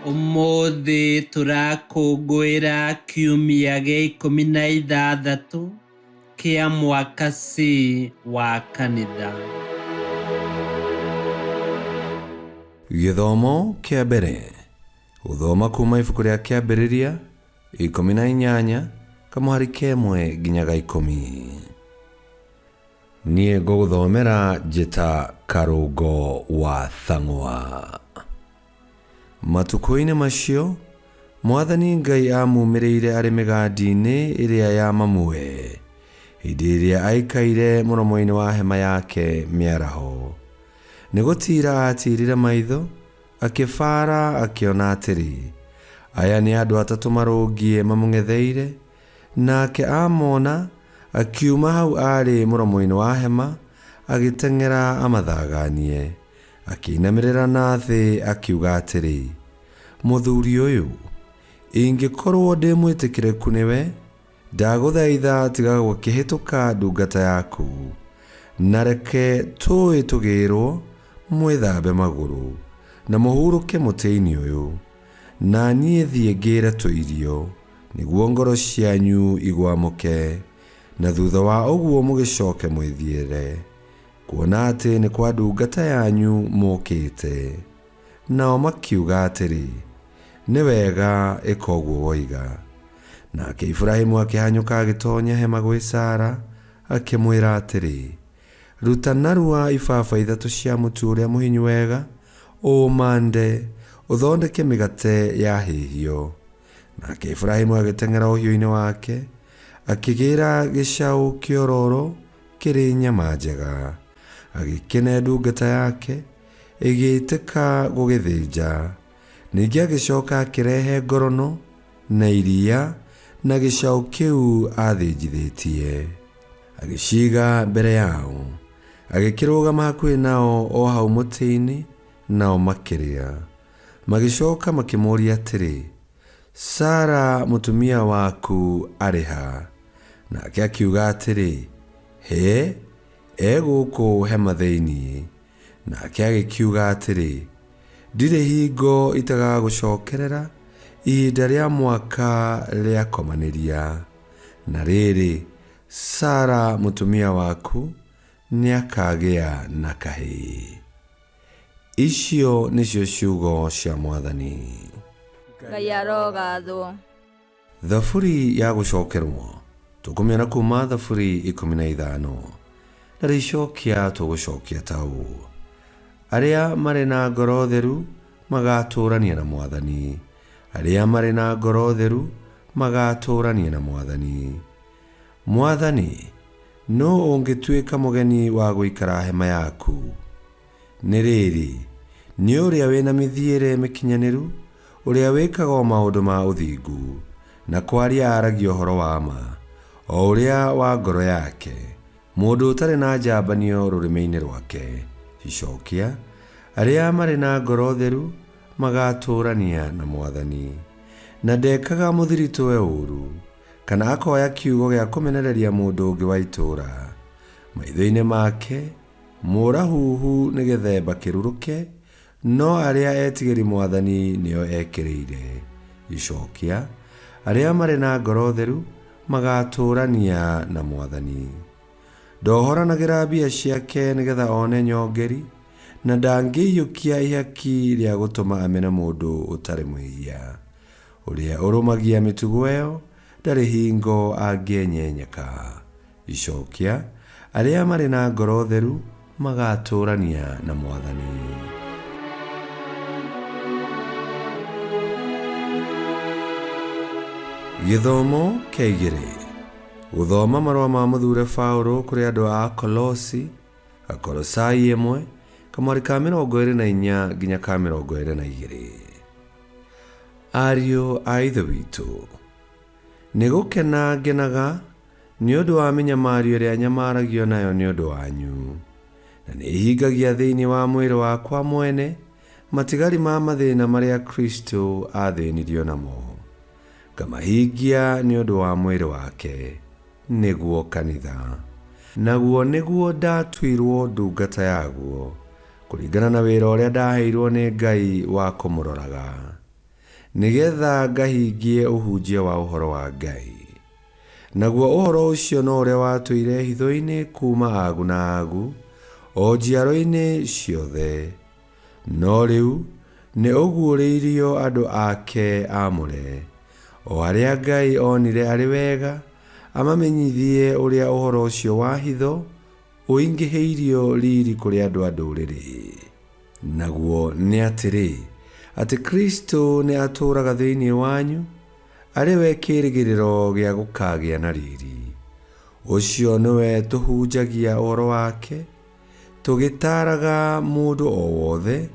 Umuthi turakũngũĩra kiumia gĩa 16 kĩa mwaka C wa kanitha. Gĩthomo kĩa mbere. Gũthoma kuma ibuku rĩa kĩambĩrĩria 18 kamũhari kemwe nginyaga 10. Niĩ ngũgũthomera njĩta Karũngo wa Thang'wa. Matukũ-inĩ macio Mwathani Ngai amumĩrĩire arĩ mĩgandi-inĩ ĩrĩa ya mamue, hĩndĩ ĩrĩa aikaire mũromo-inĩ wa hema yake mĩaraho. Nĩgũtira atirire maitho, akĩbara akĩona atĩrĩ, aya nĩ andũ atatũ marũngiĩ mamũng'etheire, nake amona akiuma hau arĩ mũromo-inĩ wa hema, agĩteng'era amathaganie, akĩinamĩrĩra na thĩ akiuga atĩrĩ, mũthuri ũyũ, ingĩkorwo ndĩ mwĩtĩkĩrĩku nĩwe, ndagũthaitha tiga gũkĩhĩtũka ndungata yaku, na reke tũĩ tũgĩrwo mwĩthambe magũrũ na mũhurũke mũtĩ-inĩ ũyũ, na niĩ thiĩ ngĩre tũirio, nĩguo ngoro cianyu igwamũke, na thutha wa ũguo mũgĩcoke mwĩthiĩre, kuona atĩ nĩ kwa ndungata yanyu mũkĩte. Nao makiuga atĩrĩ, nĩ wega, ĩka ũguo woiga. Nake Iburahĩmu akĩhanyũka agĩtonya hema gwĩ Sara, akĩmwĩra atĩrĩ, ruta narua ibaba 3 cia mũtu ũrĩa mũhinyu wega, ũmande, ũthondeke mĩgate ya hĩhio. Nake Iburahĩmu agĩteng'era ũhiũ-inĩ wake, akĩgĩra gĩcaũ kĩororo kĩrĩ nyama njega, agĩkene ndungata yake, ĩgĩtĩka gũgĩthĩnja. Ningĩ agĩcoka akĩrehe ngorono na iria na gĩcaũ kĩu athĩnjithĩtie, agĩciga mbere yao, agĩkĩrũgama hakuhĩ nao o hau mũtĩ-inĩ, nao makĩrĩa. Magĩcoka makĩmũũria atĩrĩ, Sara mũtumia waku arĩ ha? Nake akiuga atĩrĩ, he, egũkũ hema thĩinĩ. Nake agĩkiuga atĩrĩ, ndirĩ hingo itagagũcokerera ihinda rĩa mwaka rĩa komanĩria, na rĩrĩ, Sara mũtumia waku nĩakagĩa na kahĩĩ. Icio nĩcio ciugo cia Mwathani. Ngai arogathwo. Thaburi ya gũcokerwo tũkũmĩona kuma thaburi 15, na rĩcokia tũgũcokia ta ũũ: arĩa marĩ na ngoro theru magatũũrania na Mwathani, arĩa marĩ na ngoro theru magatũũrania na Mwathani. Mwathani, no ũngĩtuĩka mũgeni wa gũikara hema yaku? Nĩ rĩrĩ, nĩ ũrĩa wĩna mĩthiĩre mĩkinyanĩru, ũrĩa wĩkaga maũndũ ma ũthingu, na kwaria aragia ũhoro wa ma, o ũrĩa wa ngoro yake, mũndũ ũtarĩ na njambanio rũrĩmĩ-inĩ rwake. Icokia, arĩa marĩ na ngoro theru magatũũrania na Mwathani, na ndekaga mũthiritũ ũũru, kana akoya kiugo gĩa kũmenereria mũndũ ũngĩ wa itũũra. Maitho-inĩ make mũrahuhu nĩ gĩthemba kĩrurũke, no arĩa etigĩri Mwathani nĩo ekĩrĩire. Icokia, arĩa marĩ na ngoro theru magatũũrania na Mwathani. Ndohoranagĩra mbia ciake nĩgetha one nyongeri, na ndangĩiyũkia ihaki rĩa gũtũma amene mũndũ ũtarĩ mwĩhia. Ũrĩa ũrũmagia mĩtugo ĩyo ndarĩ hingo angĩenyenyeka. Icokia, arĩa marĩ na ngoro theru magatũũrania na Mwathani. Gĩthomo kĩa 2. Gũthoma marũa ma mũthure Paũlũ kũrĩ andũ a Kolosi, Akolosai 1 kamwari ka 24 nginya ka 22. Ariũ a Ithe witũ, nĩgũkena ngenaga nĩ ũndũ wa mĩnyamario ĩrĩa nyamaragio nayo nĩ ũndũ wanyu, na nĩhingagia thĩinĩ wa mwĩrĩ wakwa mwene matigari ma mathĩna marĩa Kristo athĩnirio namo, ngamahingia nĩ ũndũ wa mwĩrĩ wake, nĩguo kanitha. Naguo nĩguo ndatuirwo ndungata yaguo, kũringana na wĩra ũrĩa ndaheirwo nĩ Ngai wa kũmũroraga, nigetha ngahingie ũhunjia wa ũhoro wa Ngai. Naguo ũhoro ũcio no ũrĩa watũire hitho-inĩ kuma agu na agu, o njiaro-inĩ ciothe. No rĩu nĩ ũguũrĩirio andũ ake amũre, o arĩa Ngai onire arĩ wega amamenyithie ũrĩa ũhoro ũcio wa hitho ũingĩhĩirio riri kũrĩ andũ a ndũrĩrĩ. Naguo nĩ atĩrĩ, atĩ Kristo nĩ atũũraga thĩinĩ wanyu, arĩ we kĩĩrĩgĩrĩro gĩa gũkagĩa na riri. Ũcio nĩwe tũhunjagia ũhoro wake, tũgĩtaaraga mũndũ o wothe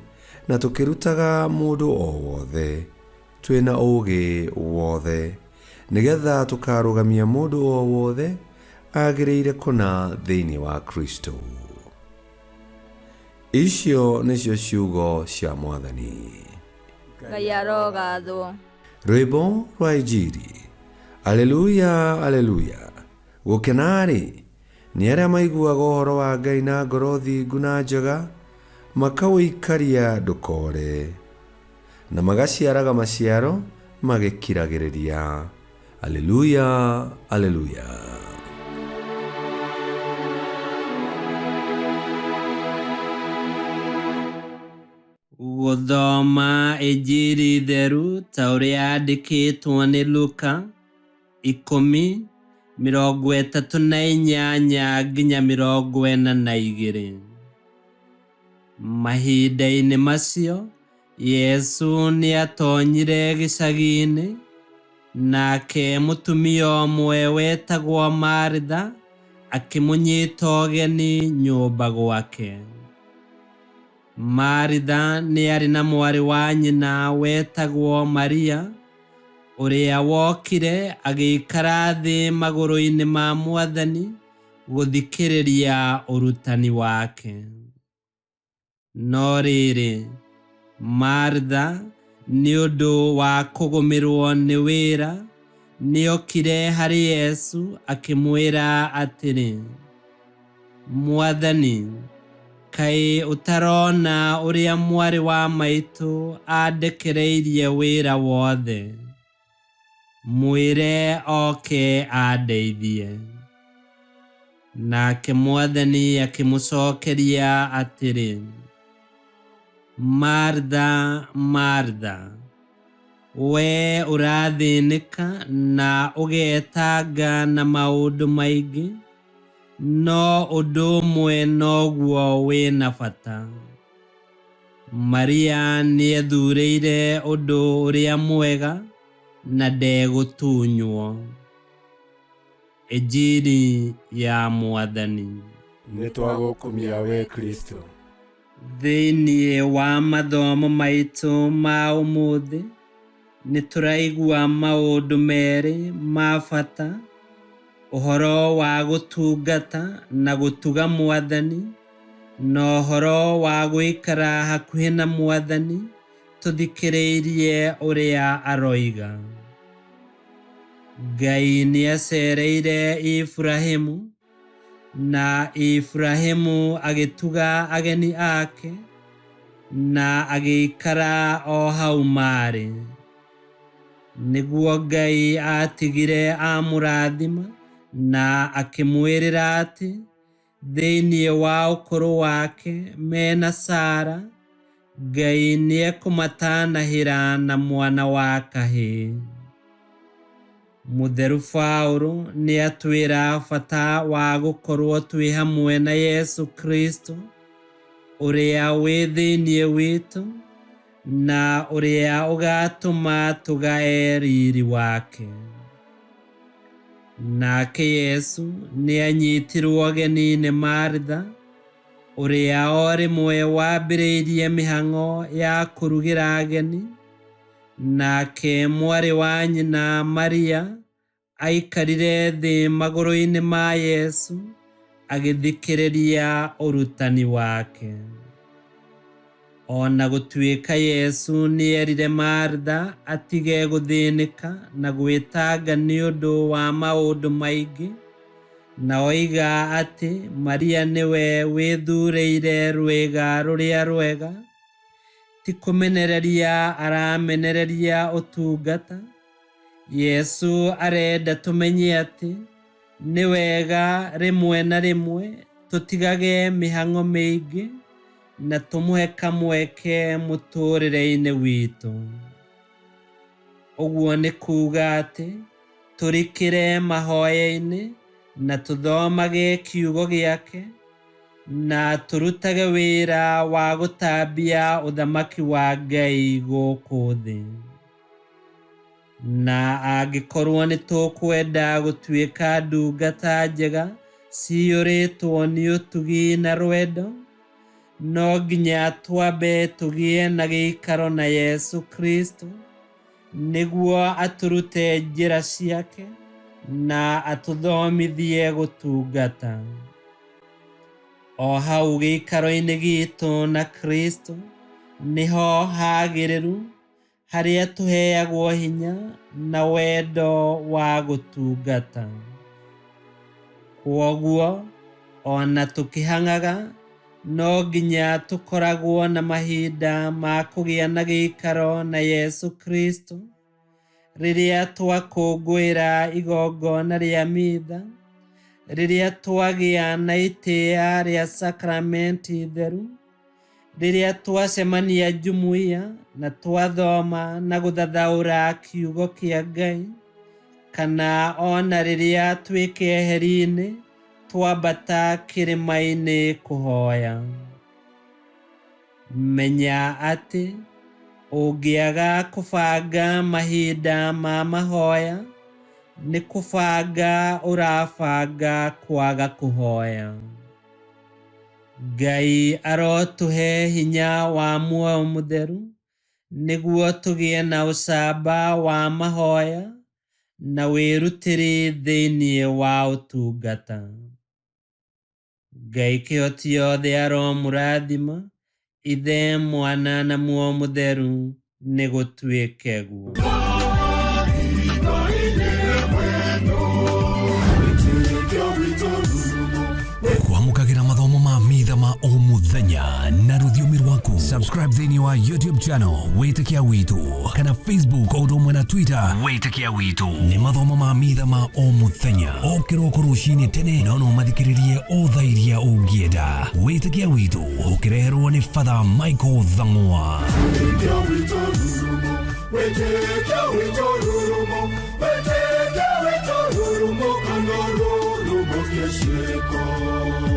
na tũkĩrutaga mũndũ o wothe twĩna ũũgĩ wothe, nĩgetha tũkarũgamia mũndũ o wothe agĩrĩire kũna thĩinĩ wa Kristo. Icio nĩcio ciugo cia Mwathani. Ngai arogathwo. Rwĩmbo rwa Injili. Aleluya, aleluya. Gũkena-rĩ nĩ arĩa maiguaga ũhoro wa Ngai na ngoro thingu na njega, makawĩikaria ndũkore, na magaciaraga maciaro magĩkiragĩrĩria. Aleluya, aleluya. Gũthoma Injili theru ta ũrĩa yandĩkĩtwo nĩ Luka 10:38 nginya 42. Mahinda-inĩ macio Yesu nĩ atonyire gĩcagi-inĩ, nake mũtumia ũmwe wetagwo Maritha akĩmũnyita ũgeni nyũmba gwake. Maritha nĩ arĩ na mwarĩ wa nyina wetagwo Maria, ũrĩa wokire agĩikara thĩ magũrũ-inĩ ma Mwathani gũthikĩrĩria ũrutani wake. No rĩrĩ, Maritha nĩ ũndũ wa kũgũmĩrwo nĩ wĩra nĩokire harĩ Yesu akĩmwĩra atĩrĩ, Mwathani, kaĩ ũtarona ũrĩa mwarĩ wa maitũ andekereirie wĩra wothe? Mwĩre oke andeithie. Nake Mwathani akĩmũcokeria atĩrĩ, Maritha, Maritha, we ũrathĩnĩka na ũgetanga na maũndũ maingĩ, no ũndũ ũmwe noguo wĩna bata. Maria nĩ ethurĩire ũndũ ũrĩa mwega na ndegũtunywo. Injili ya Mwathani. Nĩ twagũkumia we Kristo. Thĩinĩ wa mathomo maitũ ma ũmũthĩ nĩ tũraigua maũndũ merĩ ma bata: ũhoro wa gũtungata na gũtuga Mwathani, na ũhoro wa gũikara hakuhĩ na Mwathani tũthikĩrĩirie ũrĩa aroiga. Ngai nĩ acereire Ibrahimu, na Ibrahimu agĩtuga ageni ake na agĩikara o hau marĩ. Nĩguo Ngai atigire amũrathima na akĩmwĩrĩra atĩ thĩinĩ wa ũkũrũ wake mena Sara, Ngai nĩ ekũmatanahĩra na mwana wa kahĩĩ. Mũtheru Paulo nĩ atwĩra bata wa gũkorwo twĩ hamwe na Yesu Kristo, ũrĩa wĩ thĩinĩ witũ na ũrĩa ũgatũma tũgae riri wake. Nake Yesu nĩ anyitirwo ũgeni nĩ Maritha, ũrĩa o rĩmwe wambĩrĩirie mĩhang'o ya kũrugĩra ageni, nake mwarĩ wa nyina Maria aikarire thĩ magũrũ-inĩ ma Yesu agĩthikĩrĩria ũrutani wake. Ona gũtuĩka Yesu nĩ erire Maritha atige gũthĩnĩka na gwĩtanga nĩ ũndũ wa maũndũ maingĩ, na oiga atĩ Maria nĩwe wĩthurĩire rwĩga rũrĩa rwega, ti kumenereria aramenereria utungata. Yesu arenda tumenye ati ni wega rimwe na rimwe tutigage mihango miingi na tumuhe kamweke muturire-ini witu. Uguo ni kuga ati turikire mahoya-ini na tuthomage kiugo giake na turutage wira wa gutambia uthamaki wa Ngai guku thi. Na angikorwo ni tukwenda gutuika ndungata njega ciyuritwo ni utugi na rwendo, no nginya twambe tugie na giikaro na Yesu Kristo niguo aturute njira ciake na atuthomithie gutungata. O hau giikaro-ini gitu na Kristo niho hagiriru haria tuheagwo hinya na wendo wa gutungata. Kwoguo ona tukihang'aga no nginya tukoragwo na mahinda ma kugia na giikaro na Yesu Kristo riria twakungwira igongona ria mitha, riria twagia na itia ria sakramenti theru, riria twacemania jumuiya na twathoma na guthathaura kiugo kia Ngai, kana ona riria twi kieheri-ini twambata kirima-ini kuhoya. Menya ati ungiaga kubanga mahinda ma mahoya ni kubanga urabanga kwaga kuhoya. Ngai arotuhe hinya wa muoyo mutheru niguo tugie na ucamba wa mahoya na wirutiri thiini wa utungata. Ngai kihoti yothe aromurathima, Ithe, Mwana na Muoyo Mutheru ni gutwike guo. Kwamũkagĩra mathomo ma mitha ma o mũthenya na rũthiomi rwaku. Subscribe thĩinĩ wa YouTube channel Wĩtĩkia Witũ, kana Facebook o ũndũ ũmwe na Twitter Wĩtĩkia Witũ. Nĩ mathomo ma mitha ma o mũthenya, o kĩroko rũcinĩ tene, no mathikĩrĩrie o thaa iria ũngĩenda. Wĩtĩkia Witũ ũkĩreherwo nĩ Father Michael Thang'wa. Wĩtĩkia Witũ rurumo, Wĩtĩkia Witũ rurumo, Wĩtĩkia Witũ rurumo, kana rurumo kĩciĩko.